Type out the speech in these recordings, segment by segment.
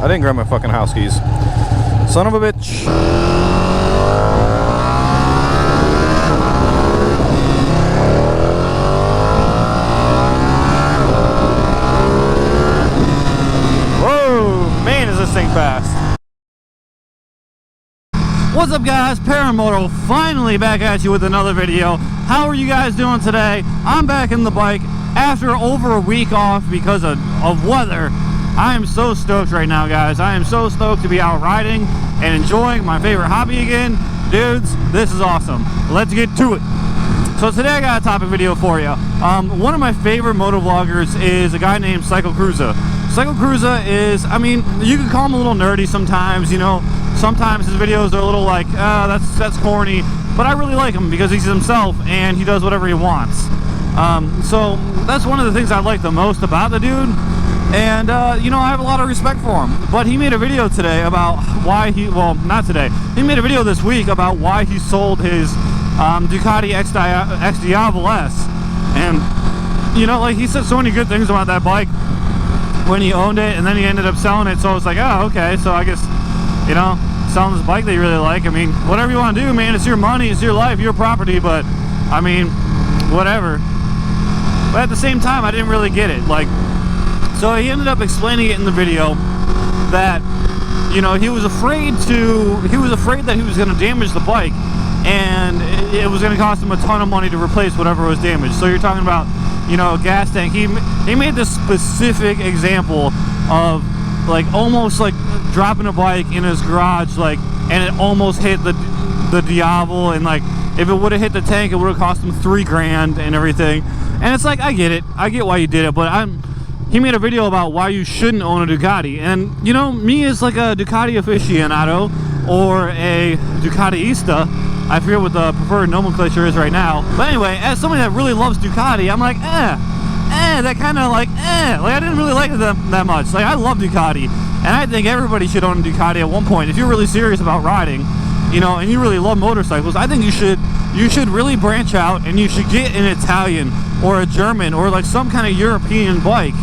I didn't grab my fucking house keys. Son of a bitch. Whoa, man, is this thing fast. What's up, guys? Paramoto finally back at you with another video. How are you guys doing today? I'm back in the bike after over a week off because of weather. I am so stoked right now, guys. I am so stoked to be out riding and enjoying my favorite hobby again. Dudes, this is awesome. Let's get to it. So today I got a topic video for you. One of my favorite moto vloggers is a guy named CRUZA. CRUZA is, I mean, you can call him a little nerdy sometimes, you know. Sometimes his videos are a little like, that's corny, but I really like him because he's himself and he does whatever he wants. So that's one of the things I like the most about the dude, and you know, I have a lot of respect for him. But he made a video today about why not today, he made a video this week about why he sold his Ducati X Diavel S, and you know, like, he said so many good things about that bike when he owned it, and then he ended up selling it. So I was like, oh, okay, so I guess, you know, selling this bike that you really like, I mean, whatever you want to do, man, it's your money, it's your life, your property, but I mean, whatever. But at the same time, I didn't really get it. Like, so he ended up explaining it in the video that, you know, he was afraid that he was going to damage the bike, and it was going to cost him a ton of money to replace whatever was damaged. So you're talking about, you know, a gas tank. He made this specific example of, like, almost like dropping a bike in his garage, like, and it almost hit the Diavel, and like, if it would have hit the tank, it would have cost him $3 grand and everything. And it's like, I get it, I get why you did it, but he made a video about why you shouldn't own a Ducati. And you know, me as like a Ducati aficionado or a Ducatiista, I forget what the preferred nomenclature is right now, but anyway, as somebody that really loves Ducati, I'm like, that kind of like, I didn't really like it that much. Like, I love Ducati, and I think everybody should own a Ducati at one point. If you're really serious about riding, you know, and you really love motorcycles, I think you should really branch out, and you should get an Italian or a German or like some kind of European bike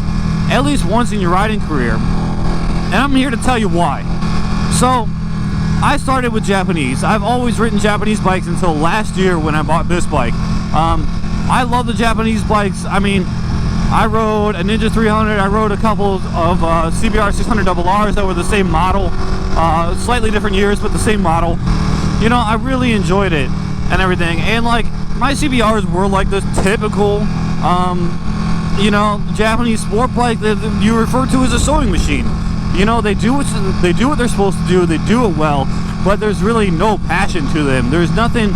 at least once in your riding career. And I'm here to tell you why. So I started with Japanese. I've always ridden Japanese bikes until last year when I bought this bike. I love the Japanese bikes. I mean, I rode a Ninja 300, I rode a couple of CBR 600 RRs that were the same model, slightly different years, but the same model. You know, I really enjoyed it and everything. And like, my CBRs were like this typical, you know, Japanese sport bike that you refer to as a sewing machine. You know, they do what they're supposed to do, they do it well, but there's really no passion to them. There's nothing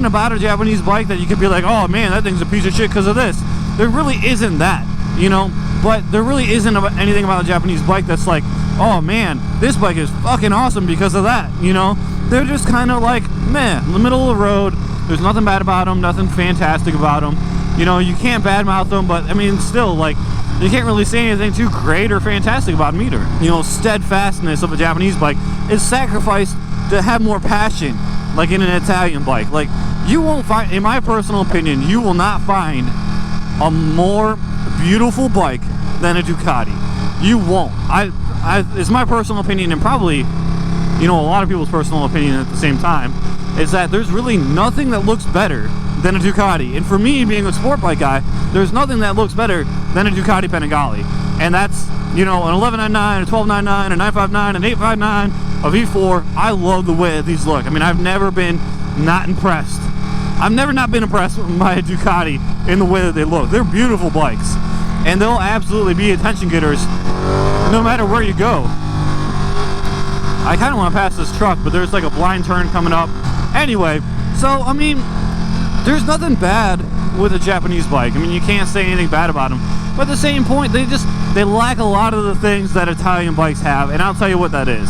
about a Japanese bike that you could be like, oh man, that thing's a piece of shit because of this. There really isn't that, you know, but there really isn't anything about a Japanese bike that's like, oh man, this bike is fucking awesome because of that, you know. They're just kind of like, meh, in the middle of the road. There's nothing bad about them, nothing fantastic about them. You know, you can't badmouth them, but I mean, still, like, you can't really say anything too great or fantastic about them either. You know, steadfastness of a Japanese bike is sacrificed to have more passion, like in an Italian bike. Like, you won't find, in my personal opinion, you will not find a more beautiful bike than a Ducati. You won't. It's my personal opinion, and probably, you know, a lot of people's personal opinion at the same time, is that there's really nothing that looks better than a Ducati. And for me, being a sport bike guy, there's nothing that looks better than a Ducati Panigale. And that's, you know, an 1199, a 1299, a 959, an 859, a V4. I love the way these look. I mean, I've never been not impressed. I've never not been impressed with my Ducati in the way that they look. They're beautiful bikes, and they'll absolutely be attention getters no matter where you go. I kind of want to pass this truck, but there's like a blind turn coming up. Anyway, so I mean, there's nothing bad with a Japanese bike. I mean, you can't say anything bad about them. But at the same point, they lack a lot of the things that Italian bikes have, and I'll tell you what that is.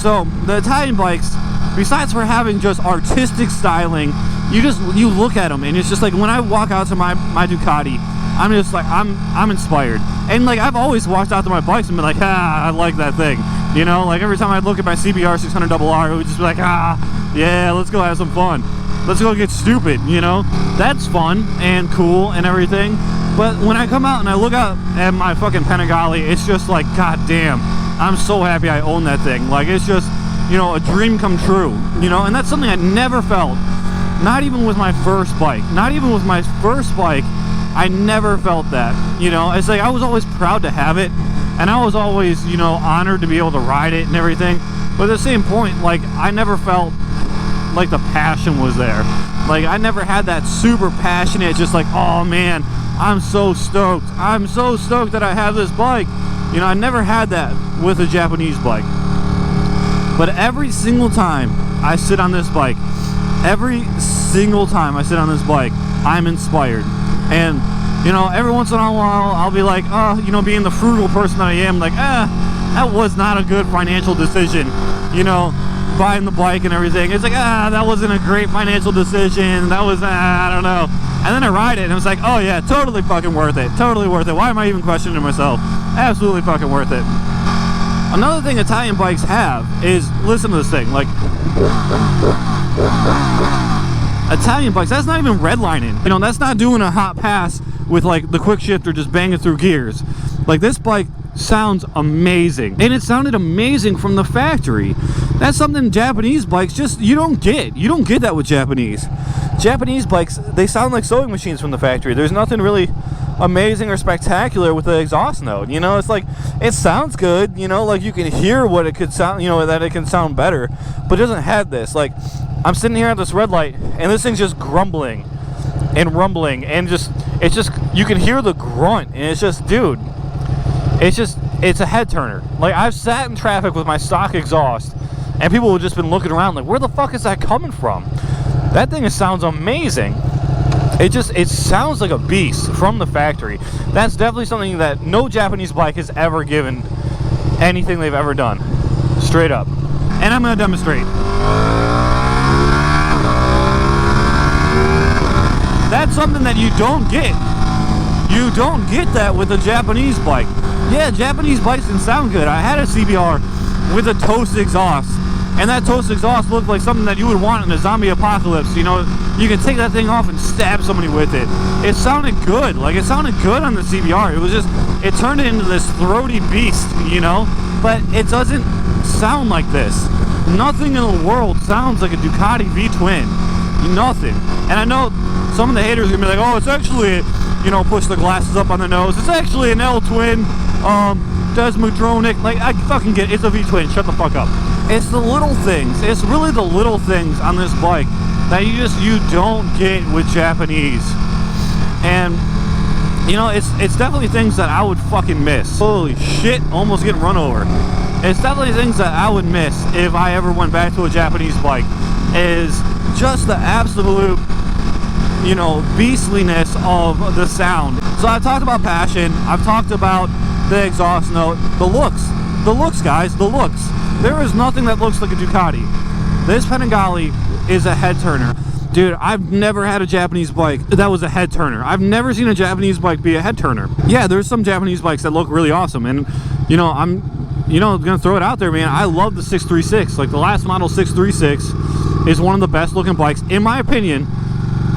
So the Italian bikes, besides for having just artistic styling, you look at them and it's just like, when I walk out to my Ducati, I'm just like, I'm inspired. And like, I've always walked out to my bikes and been like, I like that thing. You know, like every time I look at my CBR 600 RR, it would just be like, yeah, let's go have some fun. Let's go get stupid, you know? That's fun and cool and everything. But when I come out and I look out at my fucking Panigale, it's just like, god damn, I'm so happy I own that thing. Like, it's just, you know, a dream come true, you know, and that's something I never felt. Not even with my first bike. Not even with my first bike, I never felt that, you know. It's like I was always proud to have it, and I was always, you know, honored to be able to ride it and everything. But at the same point, like, I never felt like the passion was there. Like, I never had that super passionate, just like, oh man, I'm so stoked. I'm so stoked that I have this bike. You know, I never had that with a Japanese bike. But every single time I sit on this bike, every single time I sit on this bike, I'm inspired. And, you know, every once in a while, I'll be like, oh, you know, being the frugal person that I am, like, that was not a good financial decision, you know, buying the bike and everything. It's like, that wasn't a great financial decision. That was, I don't know. And then I ride it, and it's like, oh yeah, totally fucking worth it. Totally worth it. Why am I even questioning myself? Absolutely fucking worth it. Another thing Italian bikes have is, listen to this thing, like, Italian bikes, that's not even redlining. You know, that's not doing a hot pass with like the quick shifter just banging through gears. Like, this bike sounds amazing, and it sounded amazing from the factory. That's something Japanese bikes just, you don't get that with Japanese bikes. They sound like sewing machines from the factory. There's nothing really amazing or spectacular with the exhaust note, you know. It's like, it sounds good, you know, like you can hear what it could sound, you know, that it can sound better, but it doesn't have this. Like, I'm sitting here at this red light, and this thing's just grumbling and rumbling, and it's just, you can hear the grunt, and it's just, dude, it's a head turner. Like, I've sat in traffic with my stock exhaust, and people have just been looking around like, where the fuck is that coming from? That thing sounds amazing. It sounds like a beast from the factory. That's definitely something that no Japanese bike has ever given anything they've ever done. Straight up. And I'm going to demonstrate. That's something that you don't get. You don't get that with a Japanese bike. Yeah, Japanese bikes can sound good. I had a CBR with a toast exhaust, and that toast exhaust looked like something that you would want in a zombie apocalypse. You know, you can take that thing off and stab somebody with it. It sounded good. Like, it sounded good on the CBR. It was just, it turned it into this throaty beast, you know? But it doesn't sound like this. Nothing in the world sounds like a Ducati V-twin. Nothing. And I know some of the haters are gonna be like, oh, it's actually, you know, push the glasses up on the nose, it's actually an L-twin, Desmodronic. Like, I fucking get it. It's a V-twin. Shut the fuck up. It's the little things. It's really the little things on this bike that you don't get with Japanese. And, you know, it's definitely things that I would fucking miss. Holy shit, almost getting run over. It's definitely things that I would miss if I ever went back to a Japanese bike, is just the absolute, you know, beastliness of the sound. So I've talked about passion, I've talked about the exhaust note, the looks, guys, the looks. There is nothing that looks like a Ducati. This Panigale is a head turner. Dude, I've never had a Japanese bike that was a head turner. I've never seen a Japanese bike be a head turner. Yeah, there's some Japanese bikes that look really awesome, and, you know, I'm gonna throw it out there, man. I love the 636. Like, the last model 636 is one of the best looking bikes, in my opinion,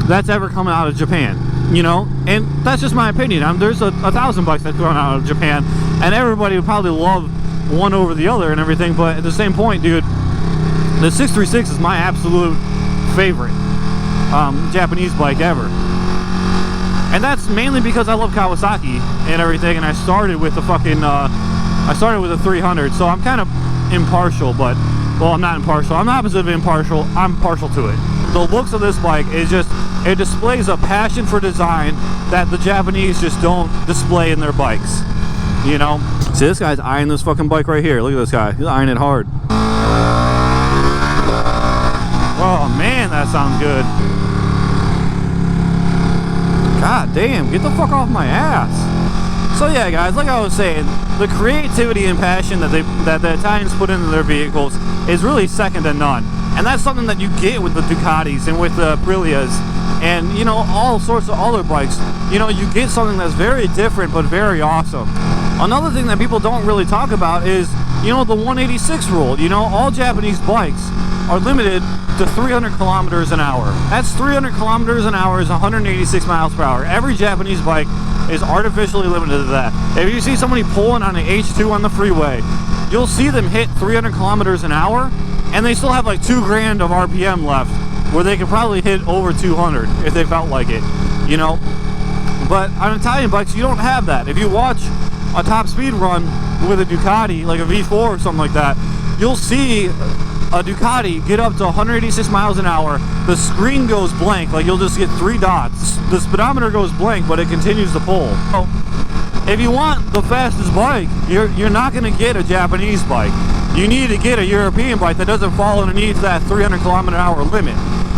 that's ever come out of Japan. You know, and that's just my opinion. There's a 1,000 bikes that come out of Japan, and everybody would probably love one over the other and everything, but at the same point, dude, the 636 is my absolute favorite Japanese bike ever. And that's mainly because I love Kawasaki and everything, and I started with the fucking I started with a 300, so I'm kind of impartial, but, well, I'm not impartial. I'm the opposite of impartial. I'm partial to it. The looks of this bike is just, it displays a passion for design that the Japanese just don't display in their bikes, you know? See, this guy's eyeing this fucking bike right here. Look at this guy. He's eyeing it hard. Oh, man, that sounds good. God damn, get the fuck off my ass. So yeah, guys, like I was saying, the creativity and passion that the Italians put into their vehicles is really second to none. And that's something that you get with the Ducatis and with the Aprilias and, you know, all sorts of other bikes. You know, you get something that's very different but very awesome. Another thing that people don't really talk about is, you know, the 186 rule. You know, all Japanese bikes are limited to 300 kilometers an hour. That's 300 kilometers an hour is 186 miles per hour. Every Japanese bike is artificially limited to that. If you see somebody pulling on an H2 on the freeway, you'll see them hit 300 kilometers an hour, and they still have like 2 grand of RPM left, where they could probably hit over 200 if they felt like it, you know. But on Italian bikes, you don't have that. If you watch a top speed run with a Ducati, like a V4 or something like that, you'll see a Ducati get up to 186 miles an hour. The screen goes blank, like you'll just get 3 dots. The speedometer goes blank, but it continues to pull. So if you want the fastest bike, you're not going to get a Japanese bike. You need to get a European bike that doesn't fall underneath that 300 kilometer an hour limit.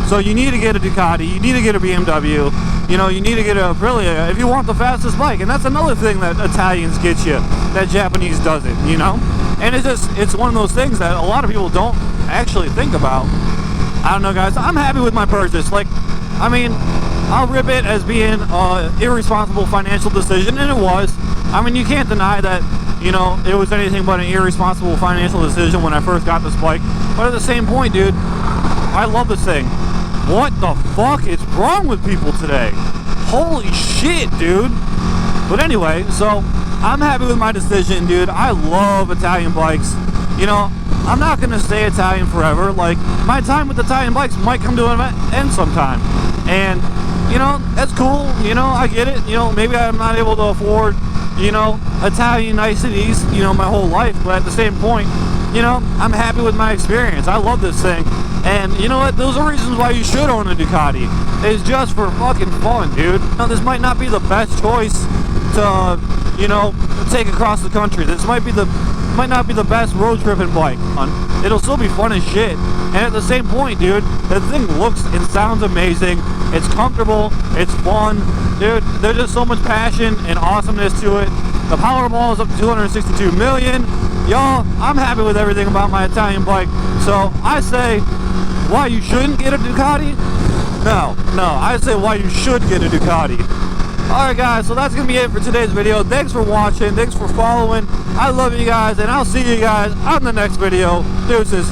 So you need to get a Ducati, you need to get a BMW, you know, you need to get a Aprilia if you want the fastest bike. And that's another thing that Italians get you that Japanese doesn't, you know. And it's one of those things that a lot of people don't actually think about. I don't know, guys, I'm happy with my purchase. Like, I mean, I'll rip it as being an irresponsible financial decision, and it was. I mean, you can't deny that, you know, it was anything but an irresponsible financial decision when I first got this bike. But at the same point, dude, I love this thing. What the fuck is wrong with people today? Holy shit, dude. But anyway, so I'm happy with my decision, dude. I love Italian bikes. You know, I'm not gonna stay Italian forever. Like, my time with Italian bikes might come to an end sometime. And, you know, that's cool. You know, I get it. You know, maybe I'm not able to afford, you know, Italian niceties, you know, my whole life. But at the same point, you know, I'm happy with my experience. I love this thing. And you know what? Those are reasons why you should own a Ducati. It's just for fucking fun, dude. Now, this might not be the best choice to, you know, take across the country. This might not be the best road tripping bike. It'll still be fun as shit. And at the same point, dude, the thing looks and sounds amazing. It's comfortable. It's fun. Dude, there's just so much passion and awesomeness to it. The Powerball is up to 262 million. Y'all, I'm happy with everything about my Italian bike. So I say, why you shouldn't get a Ducati? No, I say why you should get a Ducati. Alright guys, so that's going to be it for today's video. Thanks for watching, thanks for following. I love you guys, and I'll see you guys on the next video. Deuces.